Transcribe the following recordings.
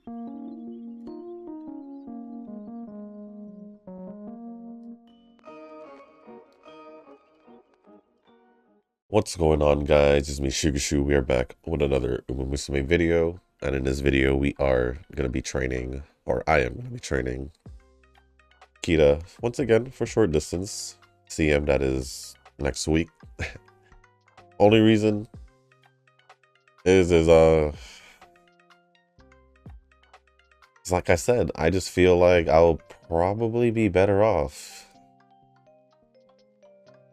What's going on, guys? It's me, Shugashu. We are back with another umamusume video. And in this video, we are going to be training, or I am going to be training Kita once again for short distance. CM, that is next week. Only reason is it's like I said, I just feel like I'll probably be better off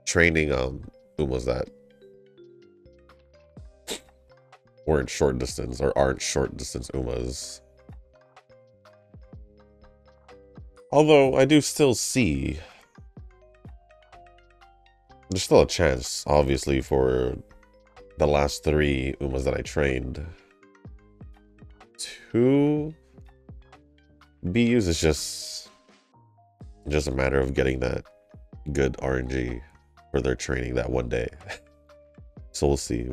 training, whom was that? Weren't short distance or aren't short distance Umas. Although I do still see there's still a chance, obviously, for the last 3 Umas that I trained to be used. It's just a matter of getting that good RNG for their training that one day. So we'll see.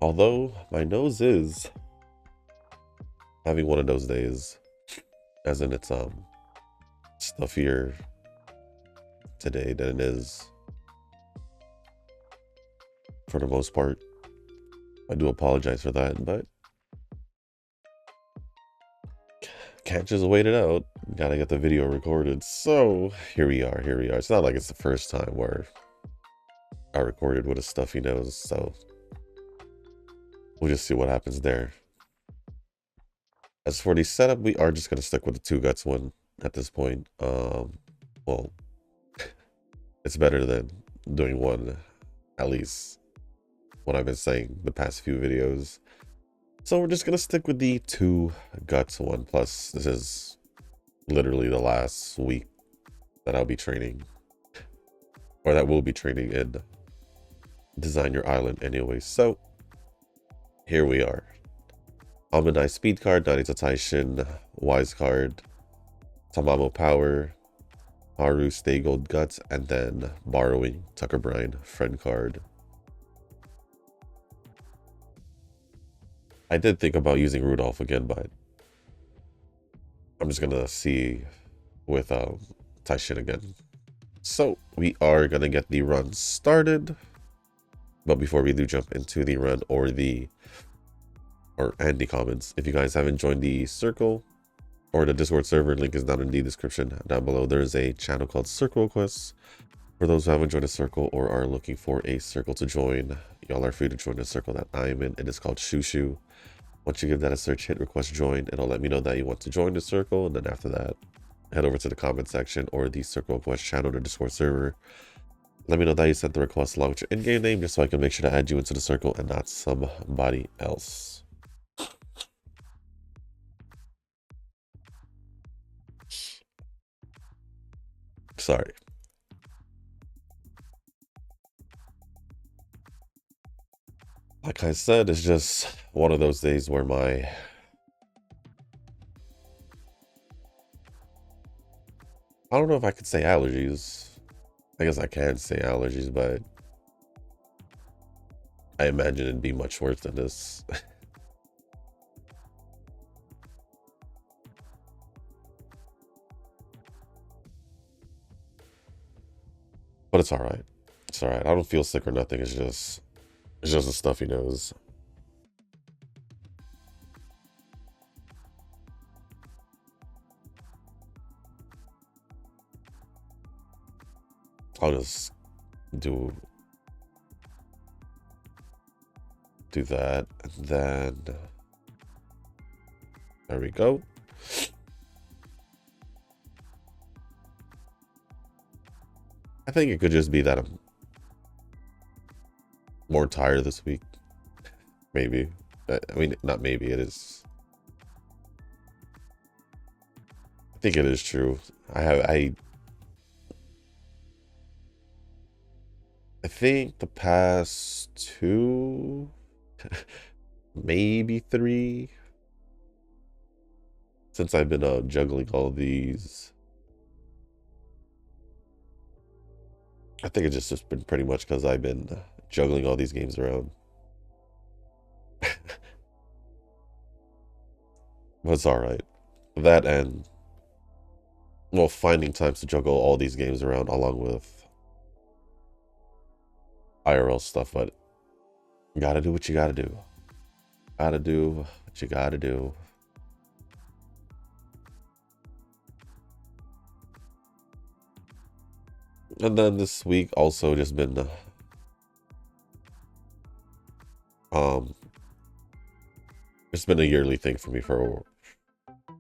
Although my nose is having one of those days, as in it's stuffier today than it is for the most part. I do apologize for that, but can't just wait it out. Gotta get the video recorded. So here we are. It's not like it's the first time where I recorded with a stuffy nose, so we'll just see what happens there. As for the setup, we are just gonna stick with the 2 guts one at this point. Well, it's better than doing one, at least what I've been saying the past few videos. So we're just gonna stick with the 2 guts one. Plus, this is literally the last week that I'll be training, or that we'll be training in Design Your Island anyway. So here we are. Almondai Speed card, Nanita Taishin, Wise card, Tamamo Power, Haru Stay Gold Guts, and then Borrowing Tucker Bryan Friend card. I did think about using Rudolph again, but I'm just gonna see with Taishin again. So we are gonna get the run started. But before we do jump into the run and the comments, if you guys haven't joined the circle or the Discord server, link is down in the description down below. There's a channel called Circle Requests. For those who haven't joined a circle or are looking for a circle to join, y'all are free to join the circle that I'm in. It is called Shushu. Once you give that a search, hit request join. It'll let me know that you want to join the circle, and then after that, head over to the comment section or the Circle Request channel or Discord server. Let me know that you sent the request along with your in-game name, just so I can make sure to add you into the circle and not somebody else. Sorry. Like I said, it's just one of those days where I don't know if I could say allergies. I guess I can say allergies, but I imagine it'd be much worse than this. But it's all right. It's all right. I don't feel sick or nothing. It's just a stuffy nose. I'll just do that, and then there we go. I think it could just be that I'm more tired this week. Maybe. I mean, not maybe, it is. I think it is true. I think the past 2, maybe 3, since I've been juggling all these, I think it's just been pretty much because I've been juggling all these games around. but it's all right. That and well, finding times to juggle all these games around along with IRL stuff, but you gotta do what you gotta do. Gotta do what you gotta do. And then this week also just been um it's been a yearly thing for me for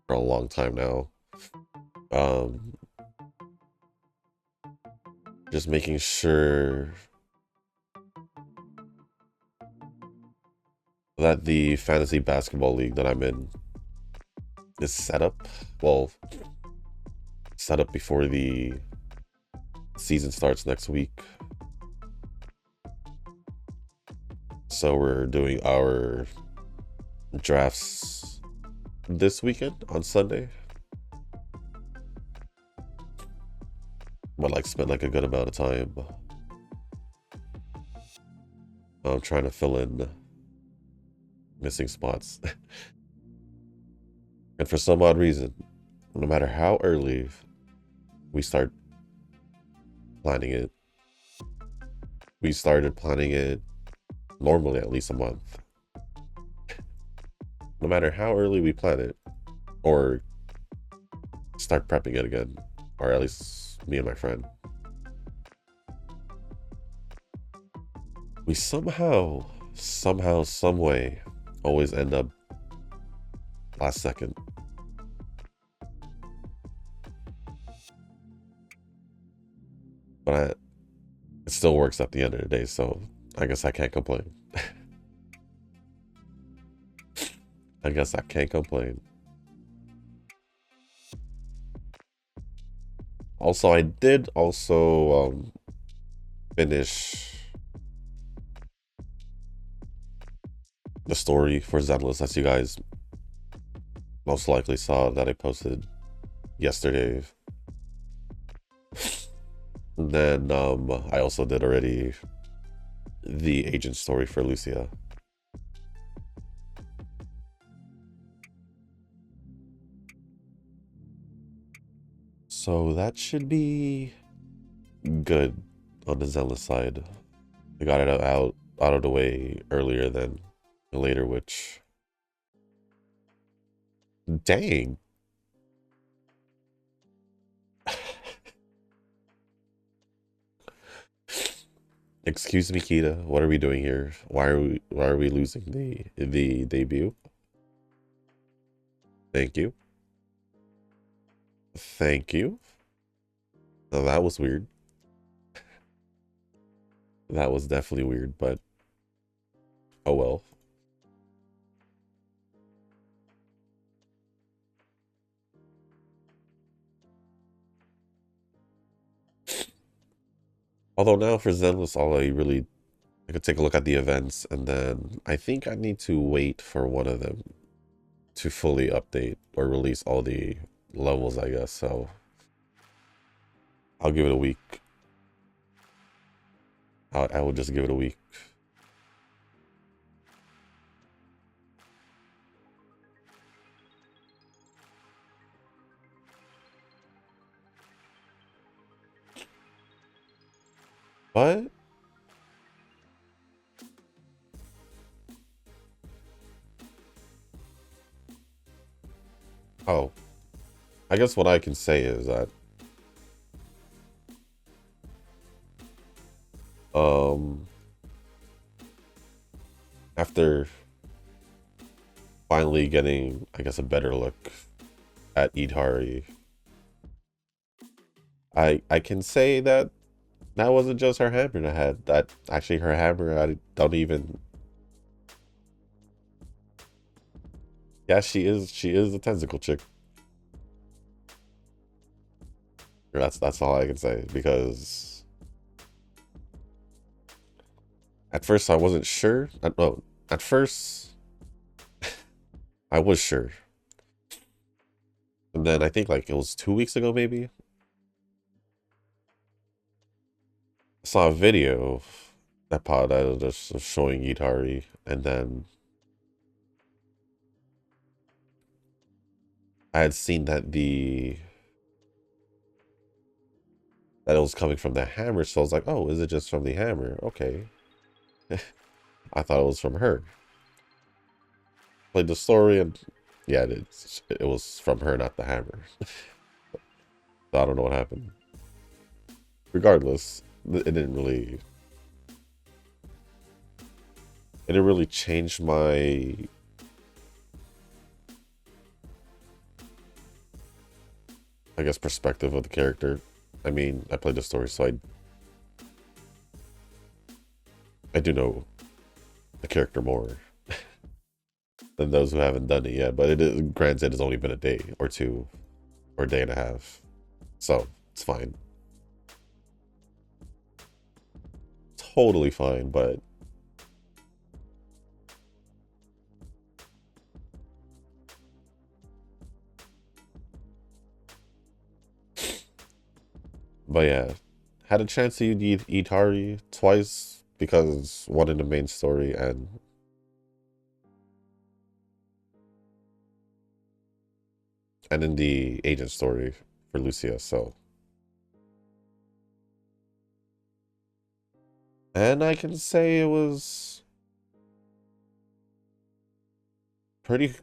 a long time now. Um just making sure that the fantasy basketball league that I'm in is set up. Well, set up before the season starts next week. So we're doing our drafts this weekend on Sunday. But like spent like a good amount of time trying to fill in missing spots. And for some odd reason, no matter how early we start planning it, we started planning it normally at least a month. No matter how early we plan it, or start prepping it again, or at least me and my friend, we somehow, some way, always end up last second. But it still works at the end of the day, so I guess I can't complain. I guess I can't complain. Also, I did also finish the story for Zenless, as you guys most likely saw that I posted yesterday. And then I also did already the agent story for Lucia. So that should be good on the Zenless side. I got it out of the way earlier than later, which dang. Excuse me, Kita. What are we doing here? Why are we losing the debut? Thank you. Thank you. Now, that was weird. That was definitely weird, but oh well. Although now for Zenless, I could take a look at the events, and then I think I need to wait for one of them to fully update or release all the levels, I guess. So I'll give it a week. I will just give it a week. But oh, I guess what I can say is that um after finally getting, I guess, a better look at Idhari, I can say that that wasn't just her hammer that had that. Actually, her hammer, I don't even. Yeah, she is. She is a tentacle chick. That's all I can say, because at first I wasn't sure. No, at first I was sure, and then I think like it was 2 weeks ago, maybe. I saw a video that was just showing Itari, and then I had seen that that it was coming from the hammer, so I was like, oh, is it just from the hammer? Okay. I thought it was from her. Played the story, and yeah, it was from her, not the hammer. So I don't know what happened. Regardless, it didn't really change my, I guess, perspective of the character. I mean, I played the story, so I do know the character more than those who haven't done it yet. But it is, granted, it's only been a day or two, or a day and a half, so it's fine. Totally fine, but yeah, had a chance to eat Itari twice because one in the main story and in the agent story for Lucia. So, and I can say it was pretty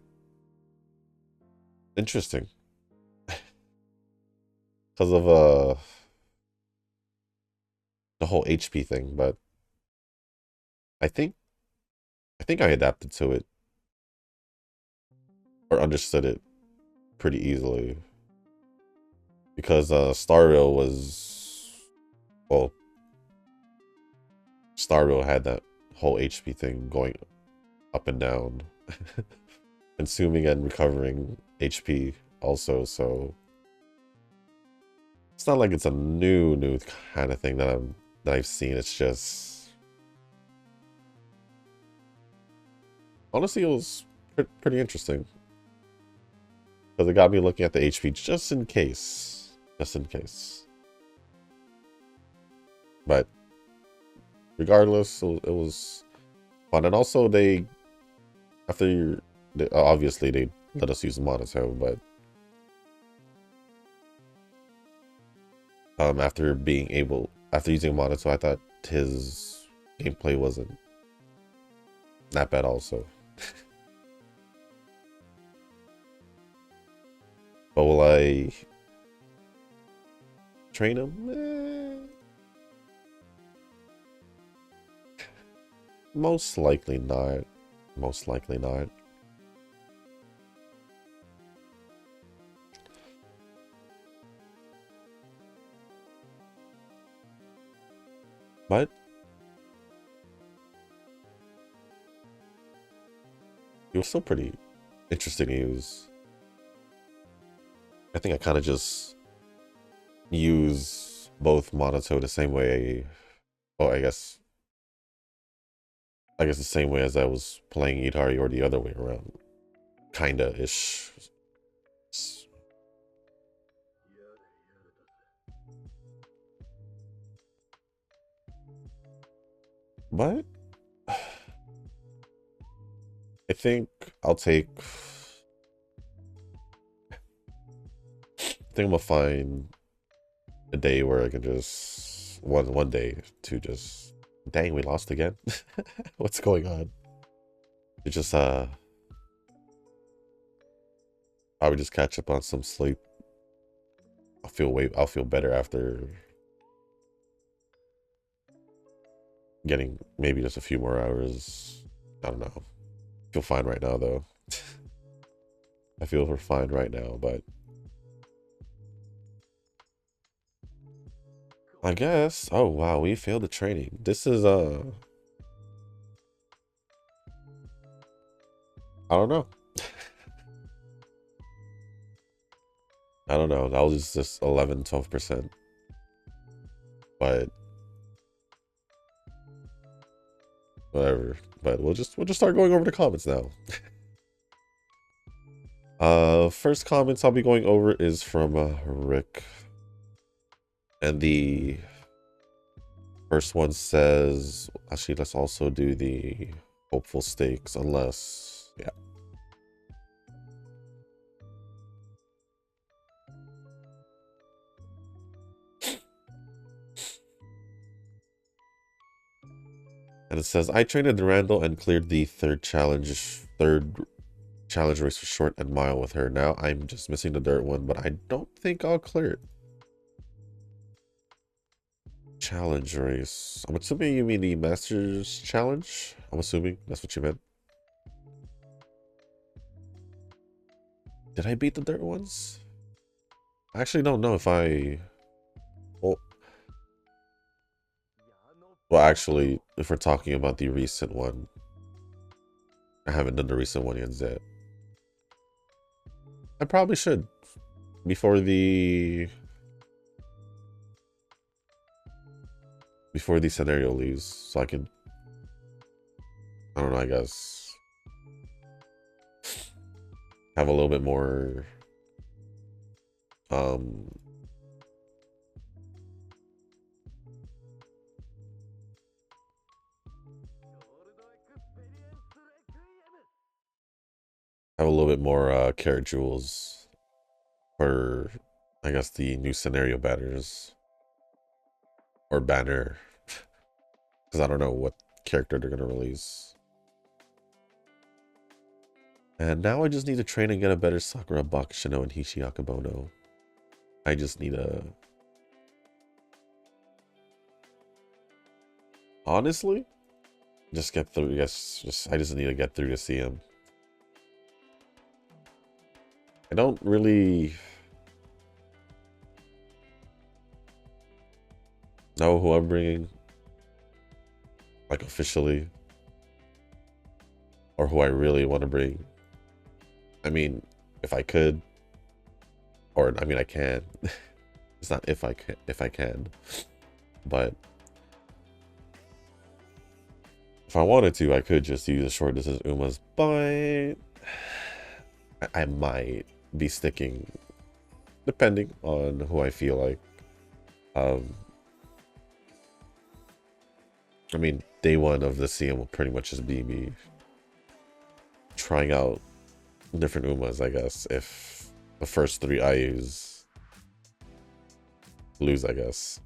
interesting because of the whole HP thing. But I think I think I adapted to it or understood it pretty easily because Starreal was, well, Starreal had that whole HP thing going up and down, consuming and recovering HP also. So it's not like it's a new kind of thing that I've seen. It's just, honestly, it was pretty interesting because it got me looking at the HP just in case, But regardless, it was fun, and also obviously they let us use the monotone, but after using monotone, I thought his gameplay wasn't that bad also. But will I train him? Most likely not. Most likely not. But it was still pretty interesting to use. I think I kind of just use both Monato the same way. Well, I guess the same way as I was playing Itari, or the other way around. Kinda ish. But I think I'll take, I'm gonna find a day where I can just one day to just, dang, we lost again. What's going on? To just I would just catch up on some sleep. I'll feel better after getting maybe just a few more hours. I don't know. I feel fine right now though. I feel we're fine right now, but I guess. Oh wow, we failed the training. This is I don't know. I don't know. That was just 11, 12%. But whatever. But we'll just start going over the comments now. First comments I'll be going over is from Rick. And the first one says, actually, let's also do the hopeful stakes, unless, yeah. And it says, I trained at Durandal and cleared the third challenge race for short and mile with her. Now I'm just missing the dirt one, but I don't think I'll clear it. Challenge race. I'm assuming you mean the Masters Challenge? I'm assuming that's what you meant. Did I beat the dirt ones? I actually don't know if I... Well, actually, if we're talking about the recent one, I haven't done the recent one yet. I probably should. Before the scenario leaves, so I can, I don't know, I guess have a little bit more carrot jewels for, I guess, the new scenario banners or banner, because I don't know what character they're gonna release. And now I just need to train and get a better Sakura Bakushino and Hishi Akabono. I just need a... Honestly, just get through. Yes, I just need to get through to see him. I don't really know who I'm bringing, like, officially, or who I really want to bring. I mean, if I could, or I mean, I can. It's not if I can, but if I wanted to, I could just use the short distance Umas, but I might be sticking, depending on who I feel like. I mean, day one of the CM will pretty much just be me trying out different Umas, I guess, if the first three I use lose, I guess.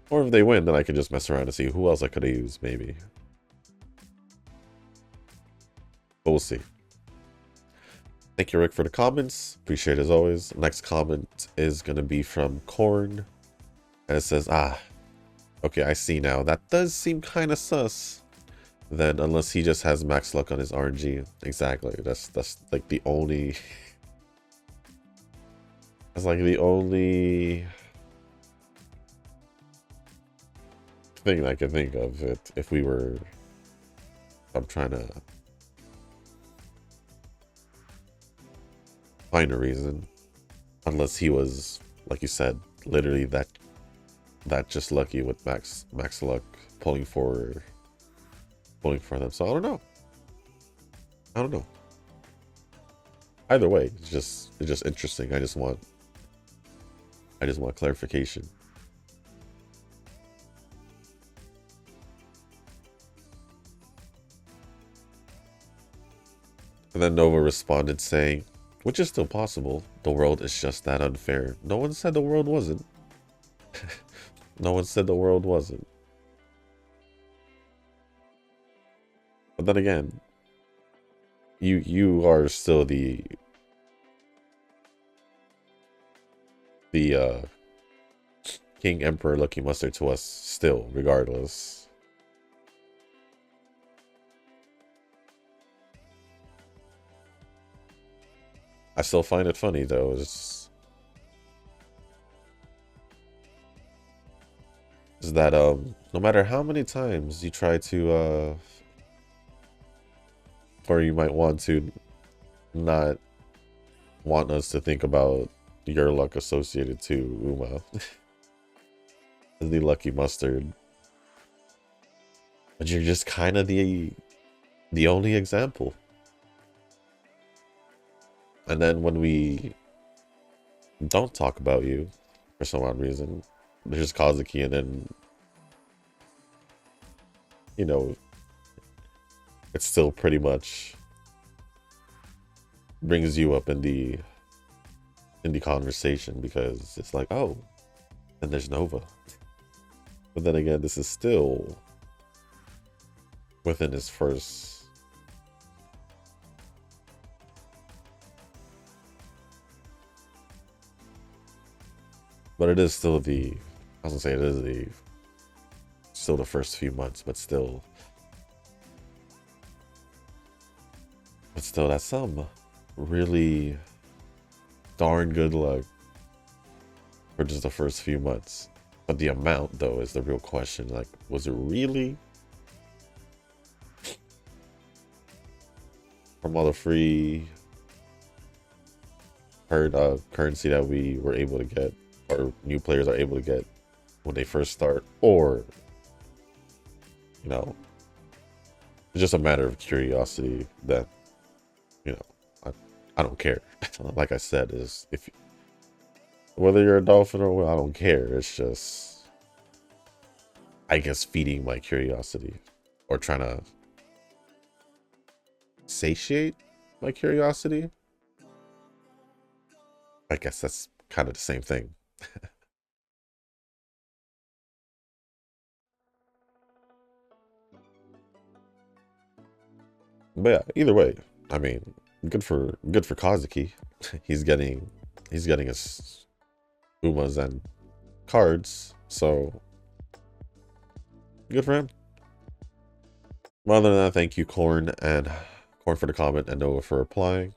Or if they win, then I can just mess around and see who else I could have used, maybe. But we'll see. Thank you, Rick, for the comments. Appreciate it as always. Next comment is going to be from Korn. And it says, okay, I see now. That does seem kind of sus. Then, unless he just has max luck on his RNG. Exactly. That's like the only... That's like the only thing I can think of it if we were... I'm trying to find a reason. Unless he was, like you said, literally that just lucky with max luck pulling for them. So I don't know. Either way, it's just interesting. I just want clarification. And then Nova responded saying, which is still possible. The world is just that unfair. No one said the world wasn't. No one said the world wasn't. But then again, you are still the King Emperor Lucky Mustard to us still, regardless. I still find it funny though. Is that no matter how many times you try to or you might want to not want us to think about your luck associated to Uma as the Lucky Mustard, but you're just kind of the only example. And then when we don't talk about you for some odd reason, there's Kazuki, and then, you know, it still pretty much brings you up in the conversation, because it's like, oh, and there's Nova. But then again, this is still within his first. But it is still the, I was gonna say it is the, still the first few months, but still that's some really darn good luck for just the first few months. But the amount, though, is the real question. Like, was it really from all the free currency that we were able to get, or new players are able to get when they first start, or, you know, it's just a matter of curiosity that, you know, I don't care. Like I said, is if whether you're a dolphin or I don't care. It's just, I guess, feeding my curiosity or trying to satiate my curiosity. I guess that's kind of the same thing. But yeah, either way, I mean, good for Kazuki. he's getting his Umas and cards, so good for him. Well, other than that, thank you, Corn for the comment and Nova for replying.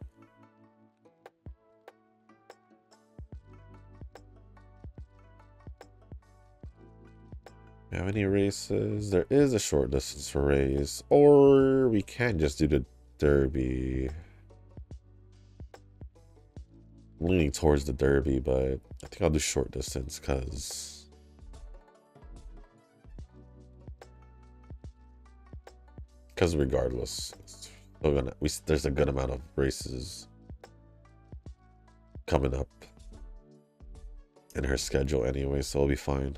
Do you have any races? There is a short distance for race, or we can just do the derby. I'm leaning towards the derby, but I think I'll do short distance because regardless, there's a good amount of races coming up in her schedule anyway, so it'll be fine.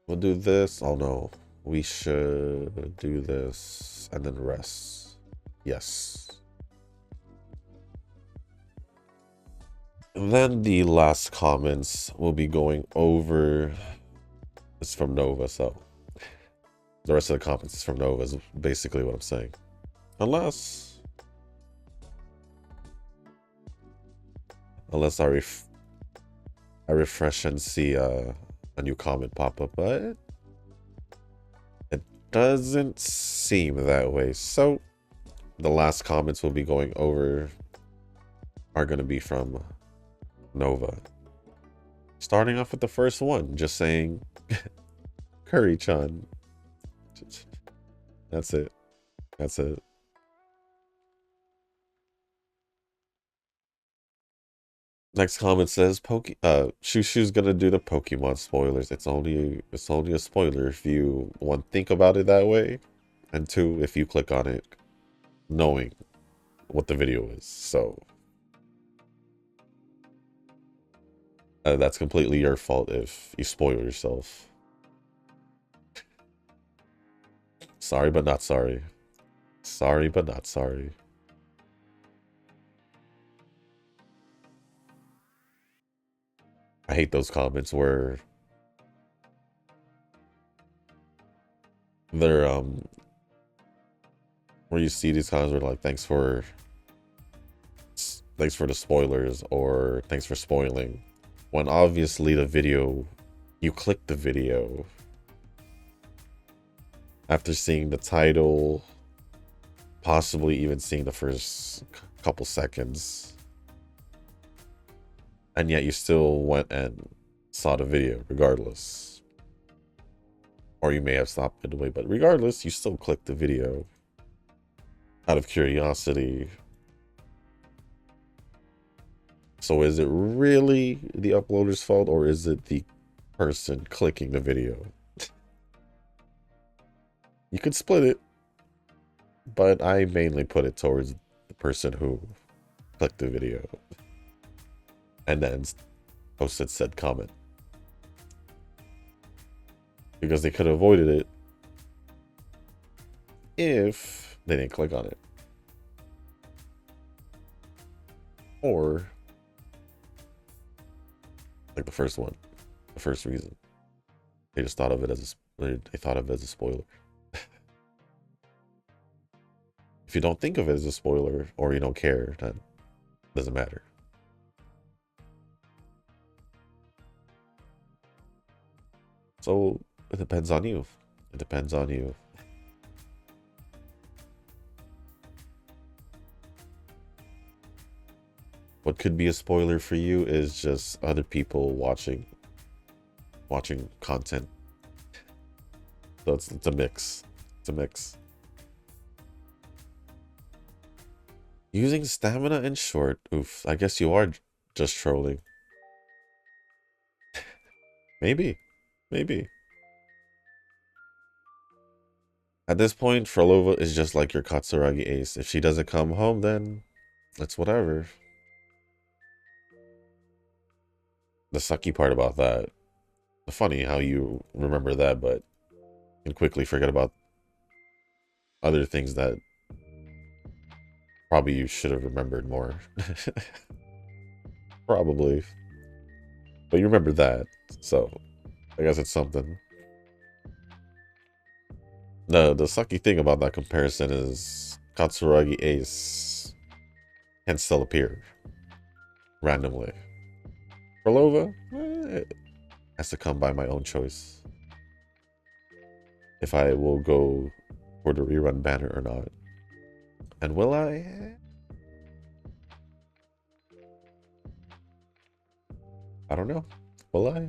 We'll do this. Oh no, we should do this and then rest. Yes. And then the last comments we'll be going over is from Nova, so the rest of the comments is from Nova is basically what I'm saying. Unless I refresh and see a new comment pop up, but it doesn't seem that way. So the last comments we'll be going over are going to be from Nova. Starting off with the first one, just saying Curry-chan. That's it. That's it. Next comment says Shushu's gonna do the Pokemon spoilers. It's only a spoiler if you, one, think about it that way, and two, if you click on it knowing what the video is. So that's completely your fault if you spoil yourself. Sorry but not sorry. Sorry but not sorry. I hate those comments where they're where you see these comments where like thanks for the spoilers or thanks for spoiling, when obviously the video, you click the video after seeing the title, possibly even seeing the first couple seconds, and yet you still went and saw the video regardless. Or you may have stopped midway, but regardless, you still clicked the video out of curiosity. So is it really the uploader's fault, or is it the person clicking the video? You could split it, but I mainly put it towards the person who clicked the video and then posted said comment, because they could have avoided it if they didn't click on it, or like the first one, the first reason. They just thought of it as they thought of it as a spoiler. If you don't think of it as a spoiler or you don't care, then it doesn't matter. So it depends on you. It depends on you. What could be a spoiler for you is just other people watching content. So it's a mix. It's a mix. Using stamina in short. Oof. I guess you are just trolling. Maybe. Maybe. At this point, Frolova is just like your Katsuragi ace. If she doesn't come home, then it's whatever. The sucky part about that, funny how you remember that, but can quickly forget about other things that probably you should have remembered more. Probably. But you remember that, so I guess it's something. The sucky thing about that comparison is Katsuragi Ace can still appear randomly. Frolova has to come by my own choice. If I will go for the rerun banner or not. And will I? I don't know. Will I?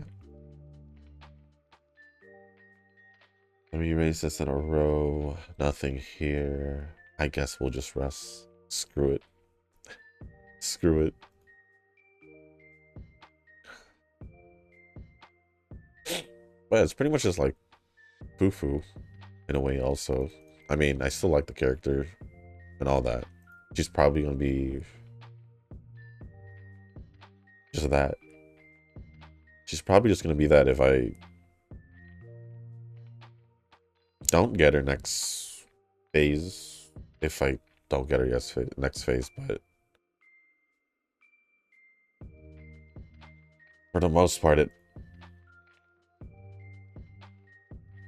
Let me erase this in a row. Nothing here. I guess we'll just rest. Screw it. Screw it. But it's pretty much just like Fufu in a way also. I mean, I still like the character and all that. She's probably gonna be just that. She's probably just gonna be that if I don't get her next phase. If I don't get her next phase, but for the most part, it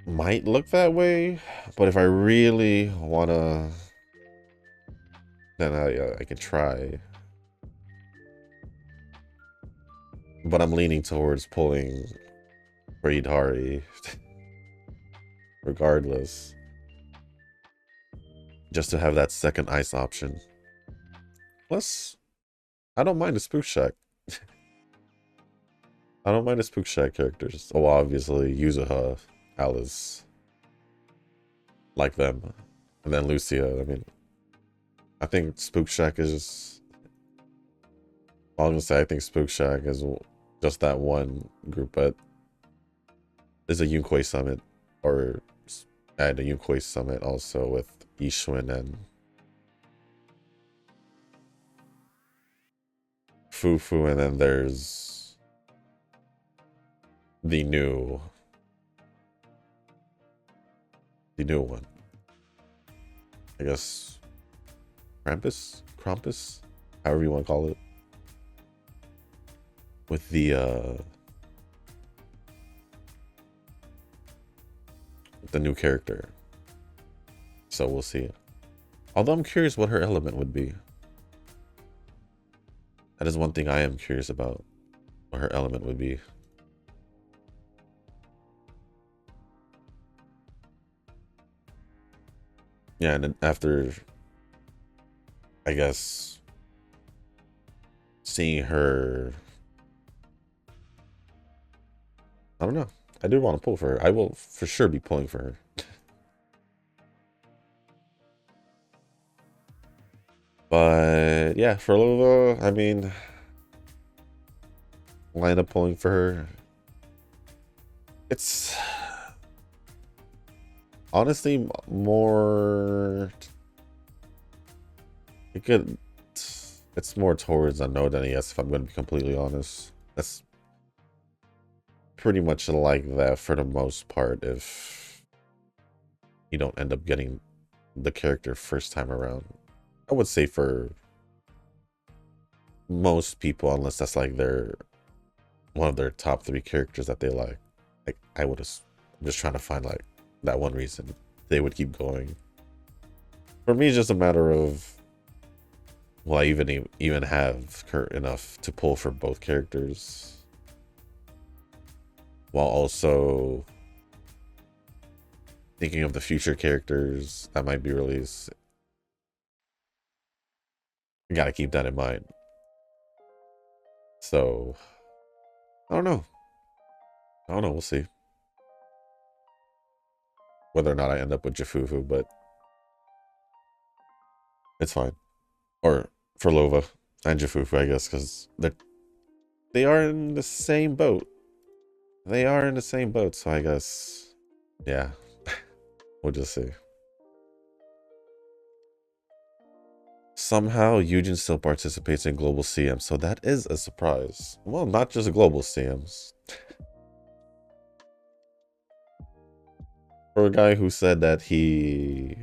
might look that way. But if I really wanna, then I can try. But I'm leaning towards pulling Freedhari, regardless. Just to have that second ice option. Plus, I don't mind the Spook Shack. I don't mind the Spook Shack characters. Oh, obviously, Yuzuha, Alice. Like them. And then Lucia. I mean, I think Spook Shack is just... I was gonna say, I think Spook Shack is just that one group, but there's a Yunkoi Summit, or add a Yunkoi Summit also with Ishwin and Fufu, and then there's the new one. I guess Krampus, however you want to call it. With the new character. So we'll see. Although I'm curious what her element would be. That is one thing I am curious about. What her element would be. Yeah, and then after, I guess, seeing her, I don't know. I do want to pull for her. I will for sure be pulling for her. But yeah, for Lova, I mean, line up pulling for her. It's honestly more. It's more towards a no than a yes, if I'm going to be completely honest. That's pretty much like that for the most part if you don't end up getting the character first time around. I would say for most people, unless that's like their one of their top 3 characters that they like I would have. I'm just trying to find like that one reason they would keep going. For me, it's just a matter of will I even have enough to pull for both characters, while also thinking of the future characters that might be released. You gotta keep that in mind. So I don't know. I don't know. We'll see whether or not I end up with Jafufu, but it's fine. Or for Lova and Jafufu, I guess, because they are in the same boat. They are in the same boat, so I guess, yeah, we'll just see. Somehow, Eugen still participates in global CMs, so that is a surprise. Well, not just global CMs. For a guy who said that he,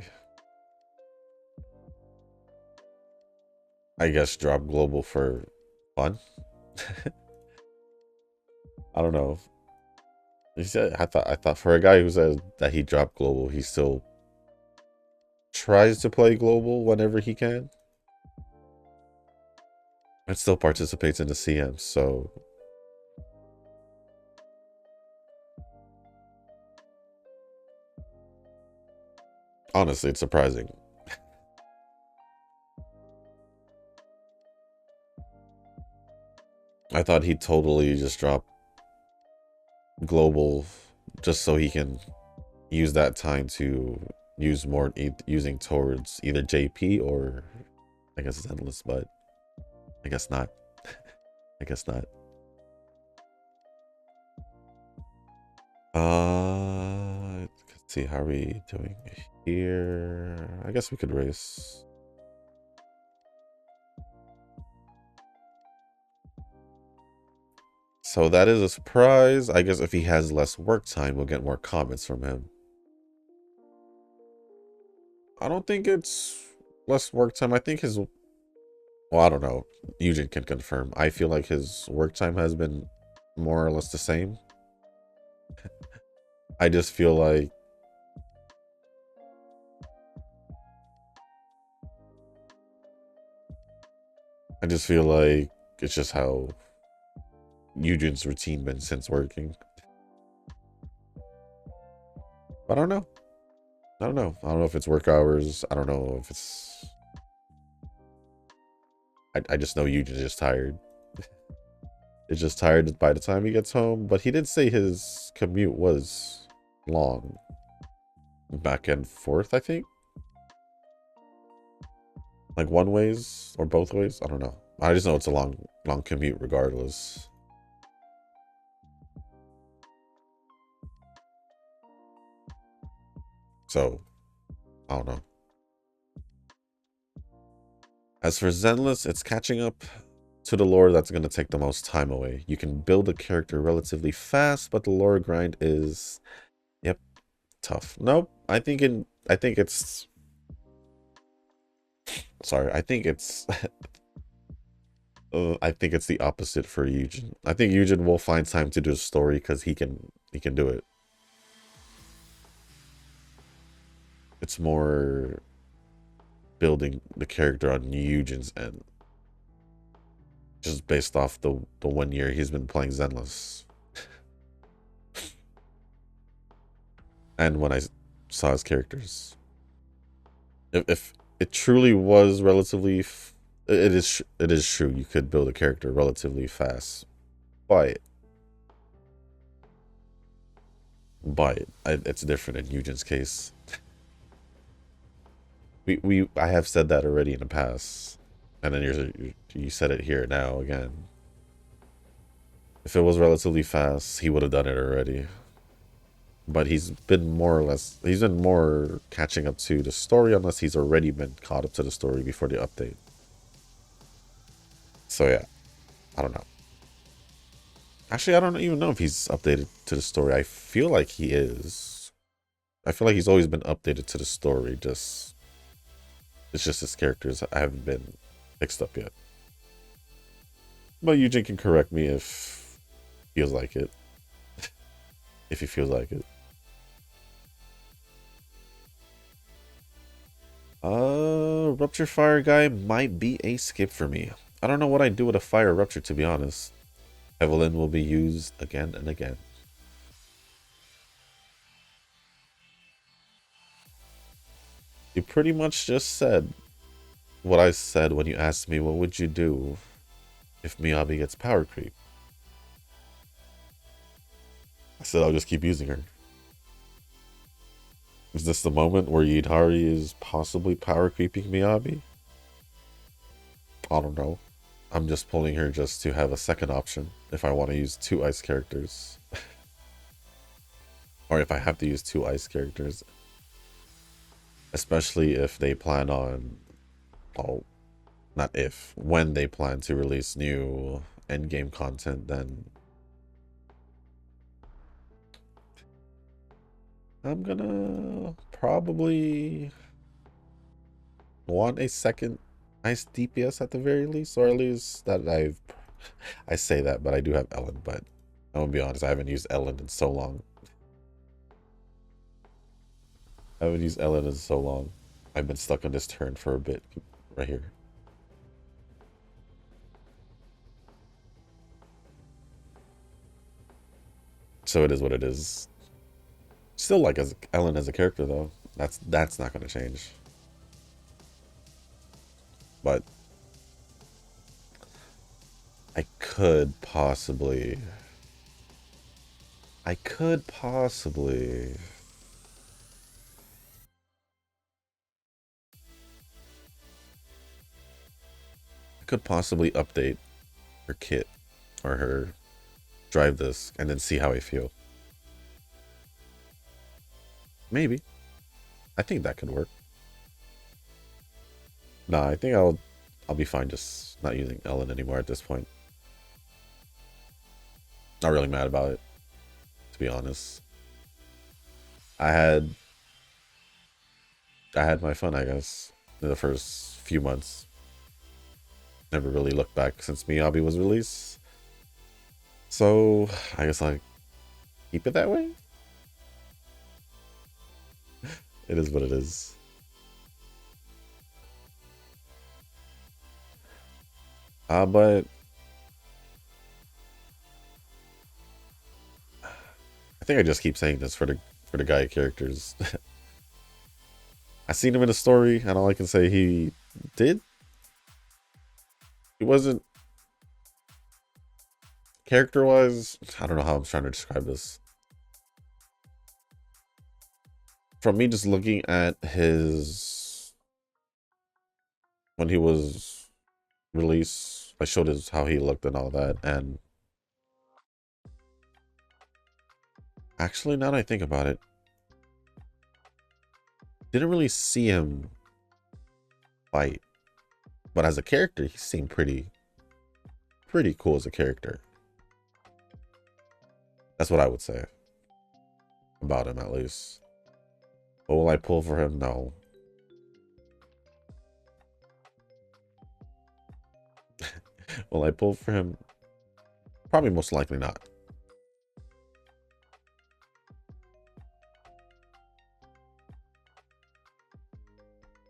I guess, dropped global for fun. I don't know. He said I thought for a guy who said that he dropped global, he still tries to play global whenever he can. And still participates in the CMs, so honestly, it's surprising. I thought he totally just dropped global just so he can use that time to use more using towards either JP or I guess it's endless, but I guess not. I guess not. Let's see, how are we doing here? I guess we could race. So that is a surprise. I guess if he has less work time, we'll get more comments from him. I don't think it's less work time. I think his, well, I don't know. Eugen can confirm. I feel like his work time has been more or less the same. I just feel like it's just how Eugen's routine been since working. I don't know. I don't know. I don't know if it's work hours. I don't know if it's. I just know Eugen's just tired. It's just tired by the time he gets home. But he did say his commute was long. Back and forth, I think. Like one ways or both ways. I don't know. I just know it's a long commute regardless. So, I don't know. As for Zenless, it's catching up to the lore that's going to take the most time away. You can build a character relatively fast, but the lore grind is, yep, tough. Nope. I think it's sorry. I think it's I think it's the opposite for Eugen. I think Eugen will find time to do a story because he can do it. It's more building the character on Eugen's end, just based off the 1 year he's been playing Zenless. And when I saw his characters, if it truly was relatively, it is true. You could build a character relatively fast, but it's different in Eugen's case. I have said that already in the past, and then you said it here now again. If it was relatively fast, he would have done it already. But he's been more catching up to the story, unless he's already been caught up to the story before the update. So yeah, I don't know. Actually, I don't even know if he's updated to the story. I feel like he is. I feel like he's always been updated to the story. It's just his characters haven't been fixed up yet. But Eugene can correct me if Feels like it. If he feels like it. Rupture fire guy might be a skip for me. I don't know what I'd do with a fire rupture, to be honest. Evelyn will be used again and again. You pretty much just said what I said when you asked me what would you do if Miyabi gets power creep. I said I'll just keep using her. Is this the moment where Yidhari is possibly power creeping Miyabi? I don't know. I'm just pulling her just to have a second option if I want to use 2 ice characters. Or if I have to use 2 ice characters. Especially if they plan on... Oh, not if. When they plan to release new endgame content, then... I'm gonna probably want a second ice DPS at the very least, or at least that I say that, but I do have Ellen, but I'm gonna be honest, I haven't used Ellen in so long. I've been stuck on this turn for a bit right here. So it is what it is. Still like as Ellen as a character though. That's not gonna change. But I could possibly update her kit or her drive disc and then see how I feel. Maybe. I think that could work. Nah, I think I'll be fine just not using Ellen anymore at this point. Not really mad about it, to be honest. I had my fun, I guess, in the first few months. Never really looked back since Miyabi was released. So I guess I'll keep it that way. It is what it is. But I think I just keep saying this for the guy characters. I seen him in a story, and all I can say he wasn't character-wise. I don't know how I'm trying to describe this. From me just looking at his when he was released, I showed his how he looked and all that, and actually, now that I think about it, didn't really see him fight. But as a character, he seemed pretty cool as a character. That's what I would say about him, at least. But will I pull for him? No. Will I pull for him? Probably most likely not.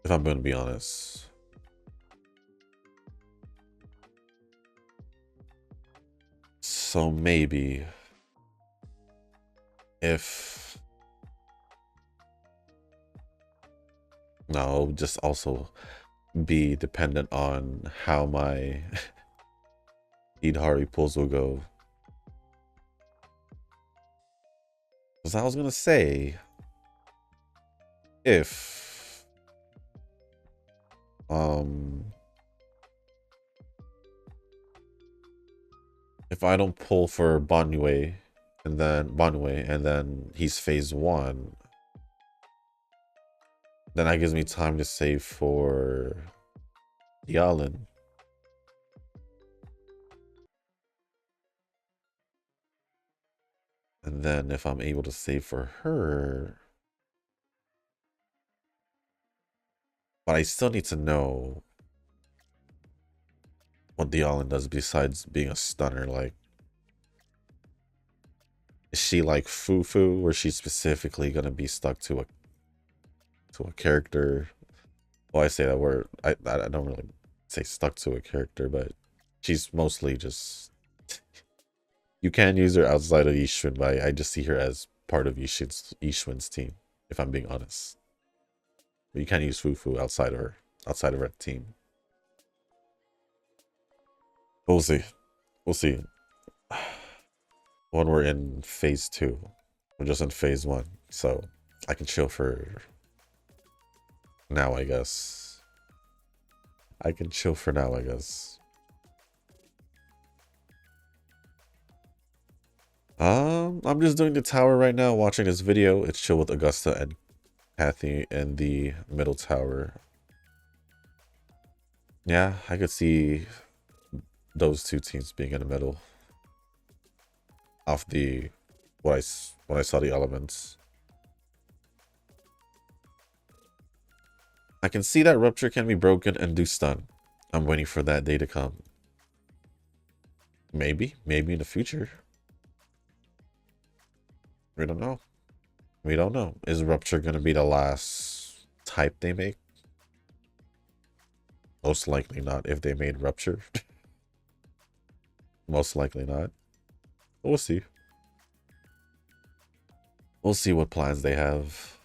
If I'm going to be honest. So maybe if no, just also be dependent on how my Idhari pulls will go. Because I was gonna say if I don't pull for Banue and then he's phase 1, then that gives me time to save for Yalin. And then if I'm able to save for her, but I still need to know what the Yalin does besides being a stunner. Like, Is she like Fufu, where she's specifically gonna be stuck to a character? Well, I say that word. I don't really say stuck to a character, but she's mostly just. You can use her outside of Ishun, but I just see her as part of Ishun's team, if I'm being honest. But you can use Fufu outside of her team. But we'll see. We'll see. When we're in phase 2. We're just in phase 1. So I can chill for now, I guess. I can chill for now, I guess. I'm just doing the tower right now, watching this video. It's chill with Augusta and Kathy in the middle tower. Yeah, I could see those two teams being in the middle. Off the when I saw the elements. I can see that Rupture can be broken and do stun. I'm waiting for that day to come. Maybe in the future. We don't know. We don't know. Is Rupture going to be the last type they make? Most likely not if they made Rupture. Most likely not. But we'll see. We'll see what plans they have.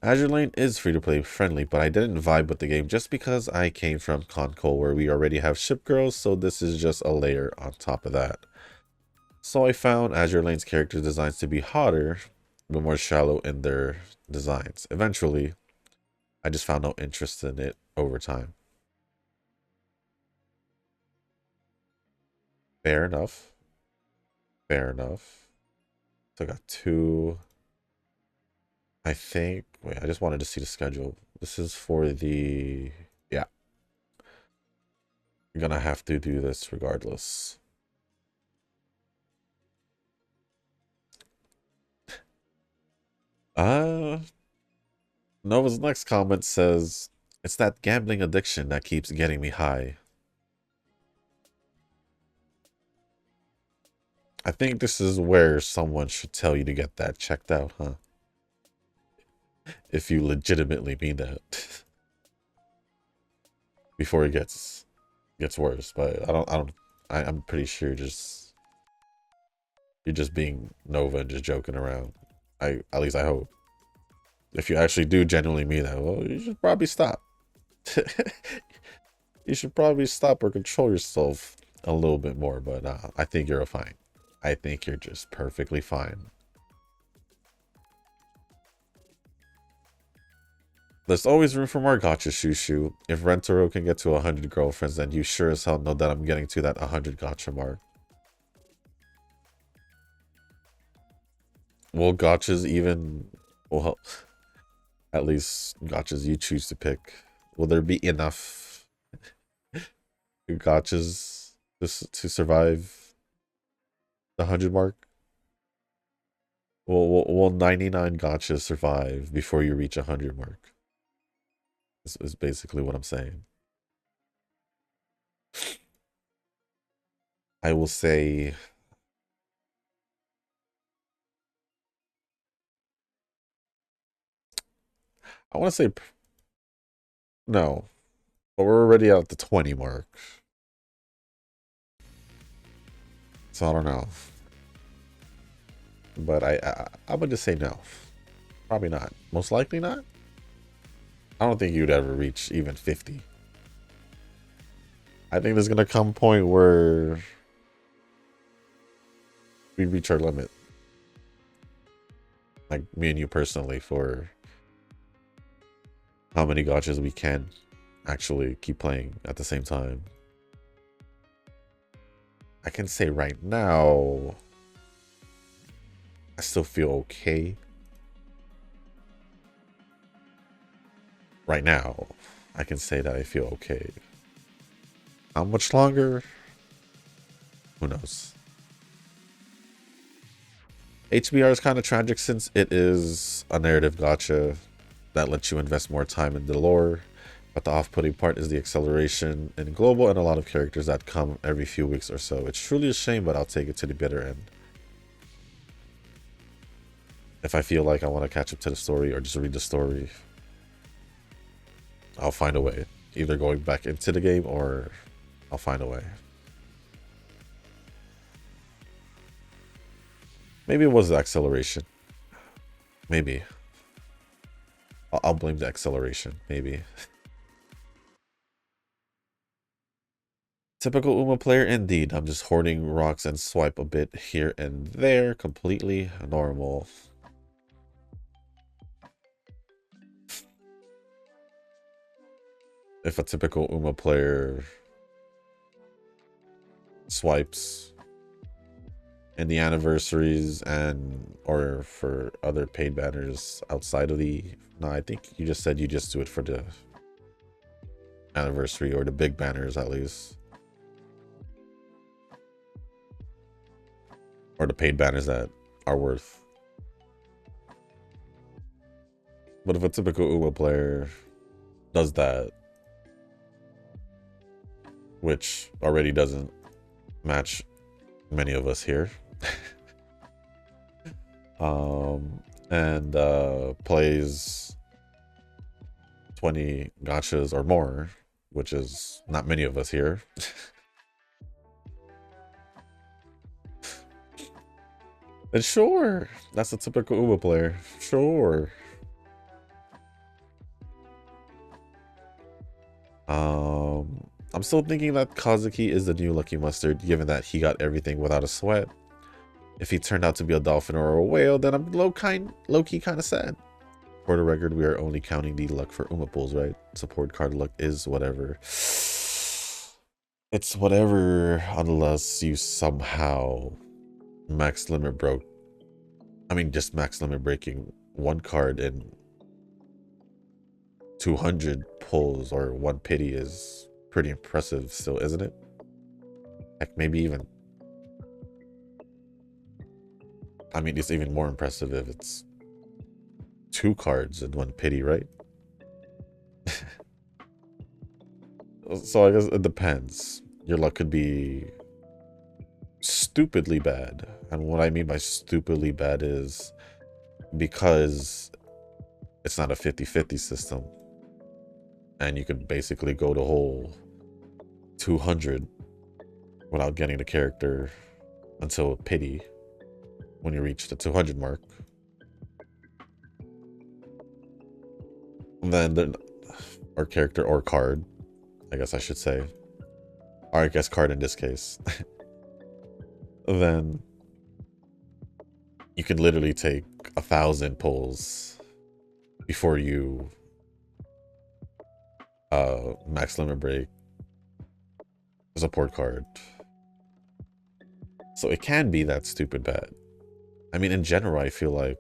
Azure Lane is free-to-play friendly, but I didn't vibe with the game just because I came from Concol where we already have ship girls, so this is just a layer on top of that. So I found Azure Lane's character designs to be hotter, but more shallow in their designs. Eventually, I just found no interest in it over time. Fair enough. Fair enough. So I got 2... I think, wait, I just wanted to see the schedule. This is for the, yeah. You're gonna have to do this regardless. Nova's next comment says, it's that gambling addiction that keeps getting me high. I think this is where someone should tell you to get that checked out, huh? If you legitimately mean that. Before it gets worse, but I'm pretty sure you're just being Nova and just joking around. At least I hope. If you actually do genuinely mean that, well, you should probably stop. You should probably stop or control yourself a little bit more, but I think you're fine. I think you're just perfectly fine. There's always room for more gotcha, Shushu. If Rentaro can get to 100 girlfriends, then you sure as hell know that I'm getting to that 100 gotcha mark. Will gotchas even... Well, at least gotchas you choose to pick. Will there be enough gotchas to survive the 100 mark? Will 99 gotchas survive before you reach 100 mark? This is basically what I'm saying. I will say... I want to say... No. But we're already at the 20 mark. So I don't know. But I'm going to say no. Probably not. Most likely not. I don't think you'd ever reach even 50. I think there's going to come a point where we reach our limit. Like me and you personally, for how many gotchas we can actually keep playing at the same time. I can say right now, I still feel okay. Right now, I can say that I feel okay. How much longer? Who knows? HBR is kind of tragic since it is a narrative gacha that lets you invest more time in the lore. But the off-putting part is the acceleration in global and a lot of characters that come every few weeks or so. It's truly a shame, but I'll take it to the bitter end. If I feel like I want to catch up to the story or just read the story, I'll find a way. Either going back into the game or I'll find a way. Maybe it was the acceleration. Maybe. I'll blame the acceleration. Maybe. Typical Uma player indeed. I'm just hoarding rocks and swipe a bit here and there. Completely normal. If a typical Uma player swipes in the anniversaries and or for other paid banners outside of the... No, I think you just said you just do it for the anniversary or the big banners at least. Or the paid banners that are worth. But if a typical Uma player does that, which already doesn't match many of us here, and plays 20 gachas or more, which is not many of us here. And sure, that's a typical Uma player. Sure. I'm still thinking that Kazuki is the new Lucky Mustard, given that he got everything without a sweat. If he turned out to be a dolphin or a whale, then I'm low-key kind of sad. For the record, we are only counting the luck for Uma pulls, right? Support card luck is whatever. It's whatever unless you somehow max limit broke. I mean, just max limit breaking one card in 200 pulls or one pity is pretty impressive still, isn't it? Heck, maybe even... I mean, it's even more impressive if it's 2 cards in one pity, right? So I guess it depends. Your luck could be stupidly bad. And what I mean by stupidly bad is because it's not a 50-50 system. And you could basically go the whole 200 without getting the character until pity when you reach the 200 mark. And then or character or card, I guess I should say. Or I guess card in this case. Then you could literally take 1,000 pulls before you max limit break a support card. So it can be that stupid bad. I mean, in general, I feel like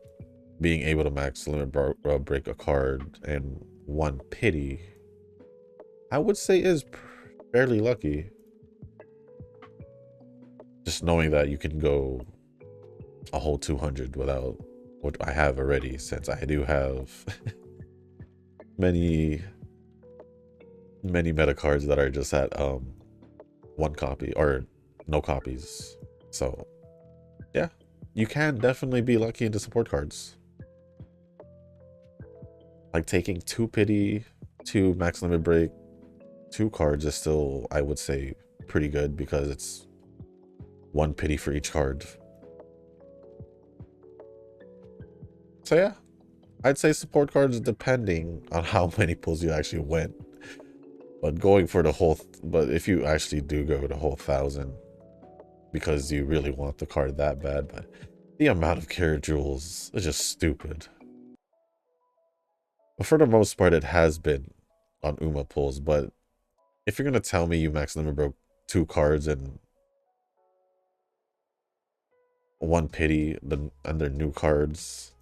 being able to max limit break a card and one pity, I would say is fairly lucky. Just knowing that you can go a whole 200 without what I have already, since I do have many meta cards that are just at one copy or no copies. So yeah, you can definitely be lucky into support cards. Like taking 2 pity, 2 max limit break, 2 cards is still, I would say, pretty good because it's 1 pity for each card. So yeah, I'd say support cards depending on how many pulls you actually went. But going for the whole, but if you actually do go the whole 1,000 because you really want the card that bad, but the amount of carrot jewels is just stupid. But for the most part, it has been on Uma pulls. But if you're gonna tell me you max limit broke 2 cards and 1 pity, and they're new cards,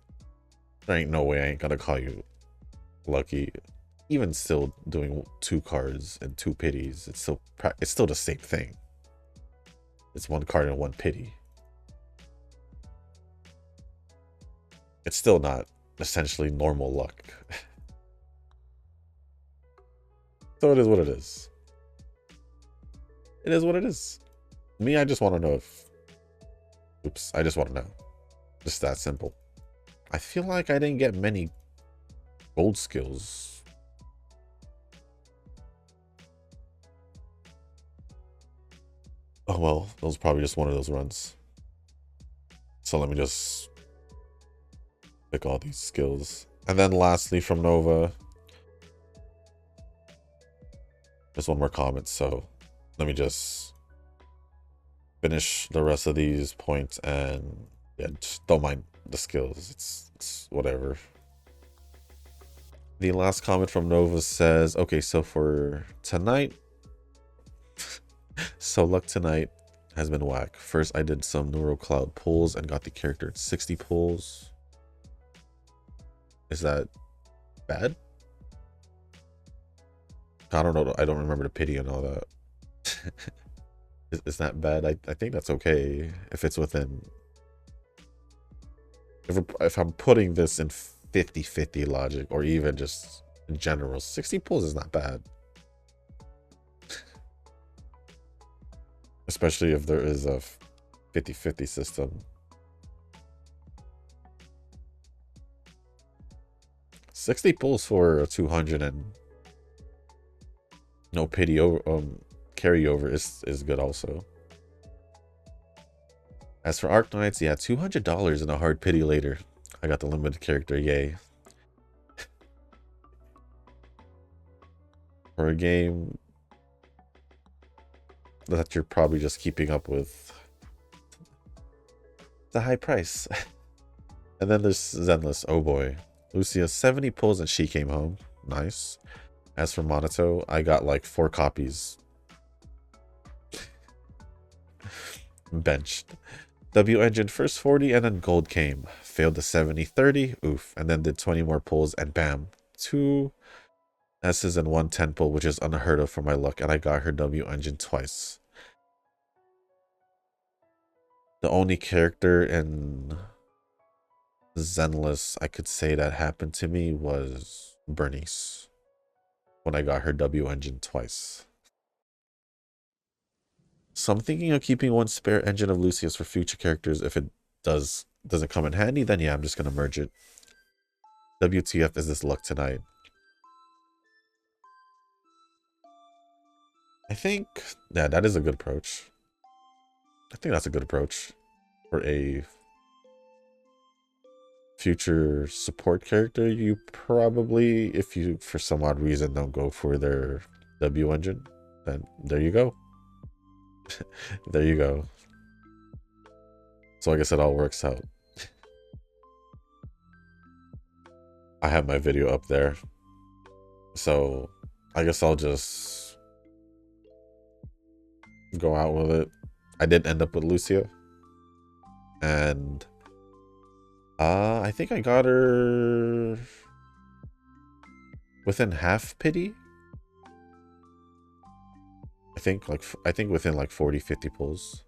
there ain't no way I ain't gonna call you lucky. Even still doing 2 cards and 2 pities, it's still the same thing. It's 1 card and 1 pity. It's still not essentially normal luck. So it is what it is. It is what it is. Me, I just want to know if... Oops, I just want to know. Just that simple. I feel like I didn't get many gold skills. Oh well, that was probably just one of those runs. So let me just pick all these skills. And then lastly from Nova, there's one more comment, so let me just finish the rest of these points and yeah, just don't mind the skills. It's whatever. The last comment from Nova says, okay, so for tonight, so luck tonight has been whack. First, I did some Neuro Cloud pulls and got the character at 60 pulls. Is that bad? I don't know. I don't remember the pity and all that. Is that bad? I think that's okay if it's within... If I'm putting this in 50-50 logic, or even just in general, 60 pulls is not bad. Especially if there is a 50-50 system. $60 pulls for a 200 and no pity over carryover is good also. As for Arknights, yeah, $200 and a hard pity later. I got the limited character, yay. For a game that you're probably just keeping up with the high price. And then there's Zenless, oh boy. Lucia, 70 pulls and she came home. Nice. As for Monato, I got like 4 copies. Benched. W engine first 40 and then gold came. Failed the 70-30, oof. And then did 20 more pulls and bam. 2 S's and 1 10 pull, which is unheard of for my luck. And I got her W engine twice. The only character in Zenless I could say that happened to me was Bernice. When I got her W engine twice. So I'm thinking of keeping one spare engine of Lucius for future characters. If it doesn't come in handy, then yeah, I'm just gonna merge it. WTF is this luck tonight? I think, yeah, that is a good approach. I think that's a good approach for a future support character. You probably, if you for some odd reason don't go for their W engine, then there you go. There you go. So I guess it all works out. I have my video up there, so I guess I'll just go out with it. I did end up with Lucia, and I think I got her within half pity. I think within like 40-50 pulls,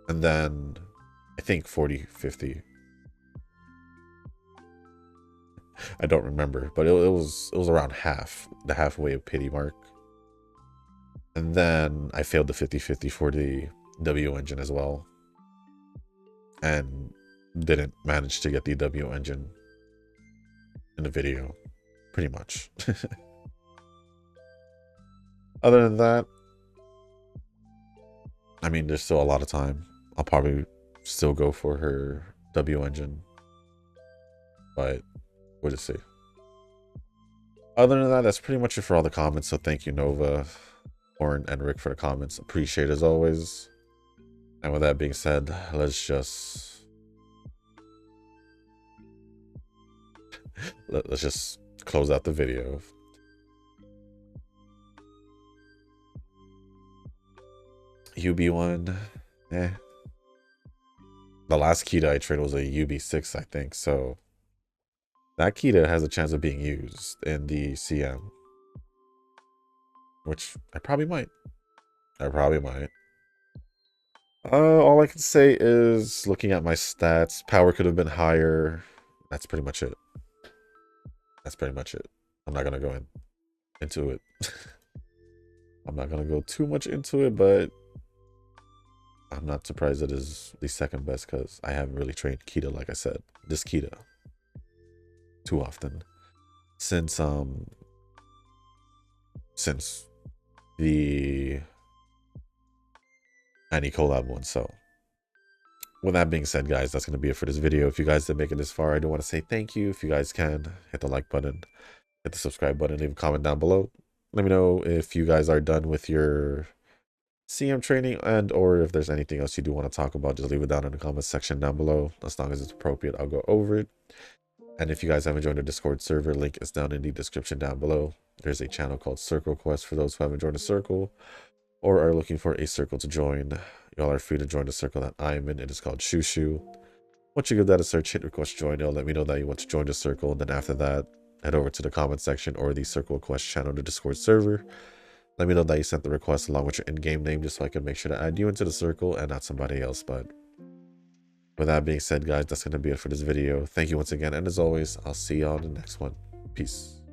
and then I think 40-50. I don't remember, but it was around half, the halfway of pity mark. And then I failed the 50-50 for the W engine as well, and didn't manage to get the W engine in the video, pretty much. Other than that, I mean, there's still a lot of time. I'll probably still go for her W engine, but we'll just see. Other than that, that's pretty much it for all the comments. So thank you, Nova, Horn, and Rick for the comments. Appreciate it as always. And with that being said, let's just close out the video. UB1, eh. The last Kita I traded was a UB6, I think, so that Kita has a chance of being used in the CM. Which I probably might. All I can say is, looking at my stats, power could have been higher. That's pretty much it. I'm not gonna go into it. I'm not gonna go too much into it, but I'm not surprised it is the second best because I haven't really trained Kita, like I said, this Kita too often since the Annie collab one. So with that being said, guys, that's going to be it for this video. If you guys did make it this far, I do want to say thank you. If you guys can, hit the like button, hit the subscribe button, leave a comment down below. Let me know if you guys are done with your CM training, and or if there's anything else you do want to talk about, just leave it down in the comment section down below. As long as it's appropriate, I'll go over it. And if you guys haven't joined the Discord server, link is down in the description down below. There's a channel called Circle Quest for those who haven't joined the circle or are looking for a circle to join. Y'all are free to join the circle that I'm in. It is called Shushu. Once you give that a search, hit request join. It'll let me know that you want to join the circle. And then after that, head over to the comment section or the Circle Quest channel, the Discord server. Let me know that you sent the request along with your in-game name, just so I can make sure to add you into the circle and not somebody else. But with that being said, guys, that's going to be it for this video. Thank you once again. And as always, I'll see you on the next one. Peace.